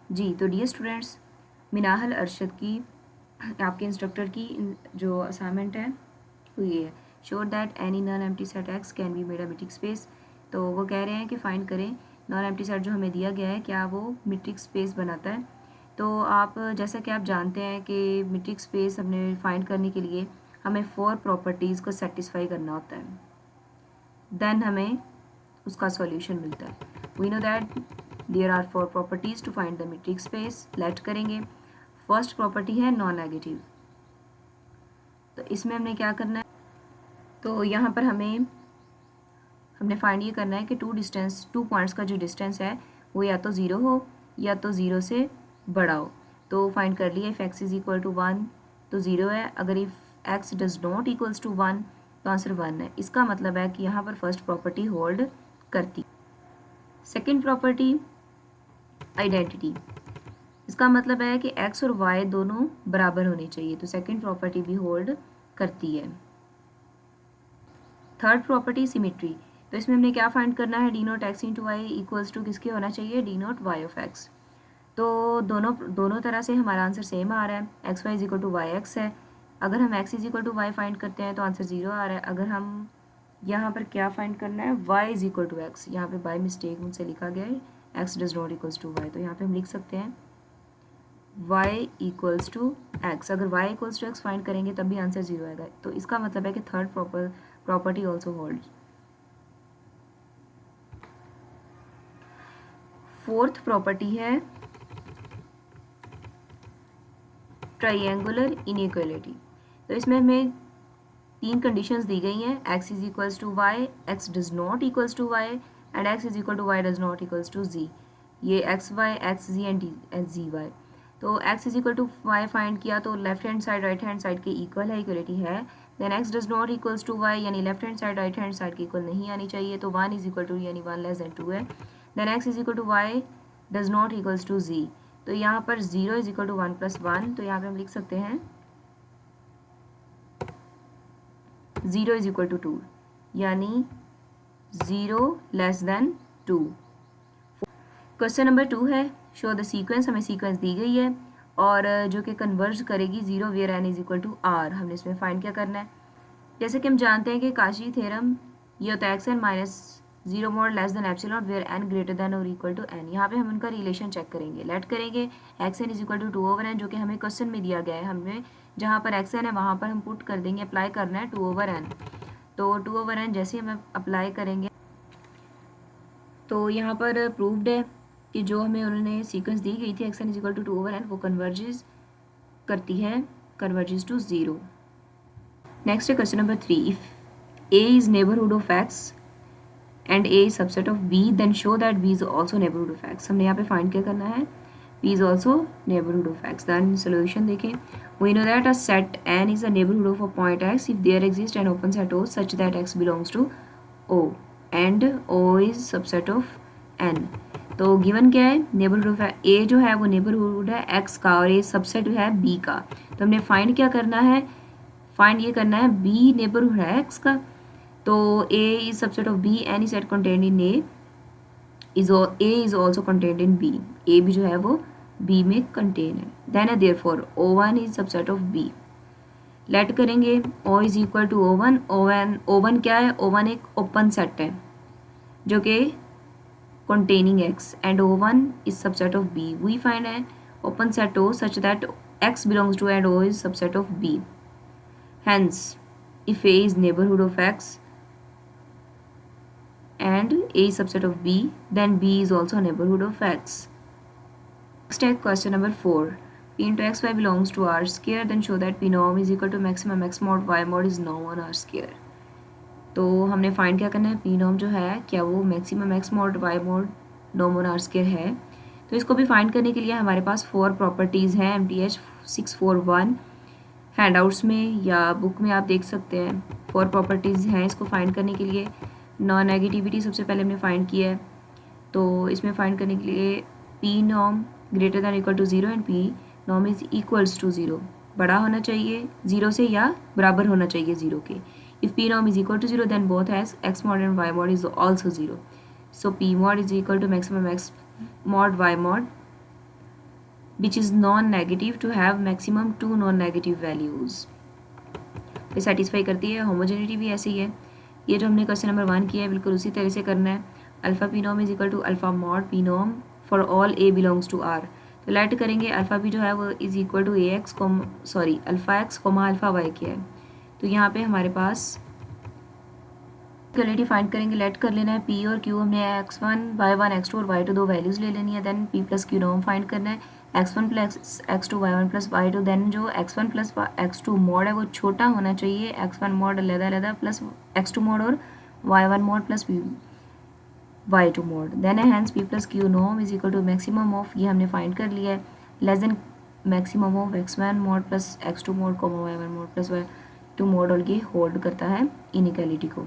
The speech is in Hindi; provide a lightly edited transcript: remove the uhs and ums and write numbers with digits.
जी, तो डियर स्टूडेंट्स, मिनाहल अरशद की आपके इंस्ट्रक्टर की जो असाइनमेंट है वो ये है, sure that any non empty set x can be made a metric space. तो वो कह रहे हैं कि फाइंड करें नॉन एम्प्टी सेट जो हमें दिया गया है क्या वो मीट्रिक स्पेस बनाता है। तो आप जैसा कि आप जानते हैं कि मीट्रिक स्पेस हमने फाइंड करने के लिए हमें 4 प्रॉपर्टीज़ को सेटिस्फाई करना होता है, देन हमें उसका सॉल्यूशन मिलता है। We know that there are 4 properties to find the metric space. Let करेंगे। फर्स्ट प्रॉपर्टी है नॉन नेगेटिव। तो इसमें हमने क्या करना है, तो यहाँ पर हमने फाइंड ये करना है कि टू पॉइंट्स का जो डिस्टेंस है वो या तो 0 हो या तो 0 से बड़ा हो। तो फाइंड कर लिया, if x is equal to 1 तो 0 है, अगर if x does not equals to 1 तो आंसर 1 है। इसका मतलब है कि यहाँ पर फर्स्ट प्रॉपर्टी होल्ड करती। सेकेंड प्रॉपर्टी आइडेंटिटी, इसका मतलब है कि x और y दोनों बराबर होने चाहिए, तो सेकंड प्रॉपर्टी भी होल्ड करती है। थर्ड प्रॉपर्टी सिमेट्री, तो इसमें हमने क्या फाइंड करना है, d not x into y equals to किसके होना चाहिए, d not y of x. तो दोनों तरह से हमारा आंसर सेम आ रहा है, x y is equal to y x है। अगर हम x is equal to y find करते हैं तो आंसर 0 आ रहा है। अगर हम यहाँ पर क्या फाइंड करना है, y is equal to x, यहाँ पे बाय मिस्टेक मुझसे लिखा गया है x does not equals to y, तो यहाँ पे हम लिख सकते हैं y इक्वल्स टू एक्स। अगर y equals to x find करेंगे तब भी आंसर 0 आएगा, तो इसका मतलब है कि third property also hold. Fourth property है ट्राइंगुलर इनइक्वालिटी। तो इसमें हमें 3 कंडीशंस दी गई हैं, x is equals to y, x does not equals to y and x is equal to y does not equals to z। ये x y, x z and z y. तो x is equal to y find किया तो left hand side right hand side के इक्वल है, इक्वलिटी है। Then x does not equals to Y यानी left hand side right hand side के इक्वल नहीं आनी चाहिए, तो 1 इज इक्वल टू यानी 1 लेस देन 2 है। Then x is equal to y does not equals to z, तो यहाँ पर 0 इज इक्वल टू 1 प्लस 1, तो यहाँ पे हम लिख सकते हैं 0 इज इक्वल टू 2 यानी 0 लेस देन 2। क्वेश्चन नंबर 2 है, शो द सीक्वेंस, हमें सीक्वेंस दी गई है और जो कि कन्वर्ज करेगी 0 where n is equal to R. हमने इसमें फाइंड क्या करना है, जैसे कि हम जानते हैं कि काशी थ्योरम ये होता है x n minus 0 mod less than epsilon where n greater than और इक्वल टू एन। यहाँ पे हम उनका रिलेशन चेक करेंगे। लेट करेंगे x N is equal to 2/n, जो कि हमें क्वेश्चन में दिया गया है। हमें जहाँ पर एक्स एन है वहाँ पर हम पुट कर देंगे, अप्लाई करना है 2/n। तो 2/n जैसे ही हम अप्लाई करेंगे तो यहाँ पर प्रूव्ड है कि जो हमें उन्होंने सीक्वेंस दी गई थी X N is equal to 2/n वो कन्वर्जेस करती है, कन्वर्जेस टू 0। नेक्स्ट है question number 3, if A is neighbourhood of X and A is subset of B then show that B is also neighbourhood of X. हमने यहाँ पे फाइंड क्या करना है, B is also neighbourhood of X. Then solution देखें, we know that a set N is a neighbourhood of a point x if there exist an open set O such that x belongs to O and O is subset of N. तो गिवन क्या है, नेबरहुड ऑफ ए जो है वो नेबरहुड है एक्स का और ए सबसेट है बी का। तो हमने फाइंड क्या करना है, फाइंड ये करना है बी नेबरहुड है एक्स का, तो A is subset of B, any set contained in A is also contained in B, A भी जो है वो बी में कंटेन है। Then therefore O1 is subset of B. Let करेंगे O is equal to O1, O1 क्या है, O1 एक ओपन सेट है जो कि containing x and O1 is subset of B. We find an open set O such that x belongs to and O is subset of B. Hence, if A is neighborhood of x and A is subset of B, then B is also neighborhood of x. Next is question number 4. P into xy belongs to R square, then show that P norm is equal to maximum x mod y mod is norm on R square. तो हमने फाइंड क्या करना है, पी नॉर्म जो है क्या वो maximum x mod y mod norm on R square है। तो इसको भी फाइंड करने के लिए हमारे पास 4 प्रॉपर्टीज़ हैं, MTH 641 हैंडआउट्स में या बुक में आप देख सकते हैं। 4 प्रॉपर्टीज़ हैं इसको फाइंड करने के लिए। नॉन नेगेटिविटी सबसे पहले हमने फाइंड किया है, तो इसमें फाइंड करने के लिए p norm greater than equal to 0 and p norm is equals to 0, बड़ा होना चाहिए 0 से या बराबर होना चाहिए 0 के। If P norm is equal to 0, then both x mod and y mod is also 0. So P mod is equal to maximum x mod y mod which is non negative to have maximum 2 non negative values. ये सेटिस्फाई करती है। होमोजेनिटी भी ऐसी ही है। ये जो हमने क्वेश्चन नंबर 1 किया है बिल्कुल उसी तरह से करना है। Alpha P Nom is equal to alpha mod P Nom for all A belongs to are. तो लेट करेंगे अल्फ़ा पी जो है वो is equal to A x alpha x comma alpha Y किया है। तो यहाँ पे हमारे पास इक्वलिटी फाइंड करेंगे। लेट कर लेना है पी और क्यू, हमने x1 y1 x2 और y2 दो वैल्यूज़ ले लेनी है। देन p प्लस क्यू नॉम फाइंड करना है x1 plus x2 y1 plus y2। Then जो x1 प्लस x2 मॉड है वो छोटा होना चाहिए x1 मॉड अलग प्लस x2 मॉड और y1 mod plus y2 mod. Then hence p plus q नॉम is equal to maximum of, ये हमने फाइंड कर लिया है, less than maximum of x1 mod plus x2 mod y1 mod plus y2 mod, और ये होल्ड करता है इनइक्वालिटी को।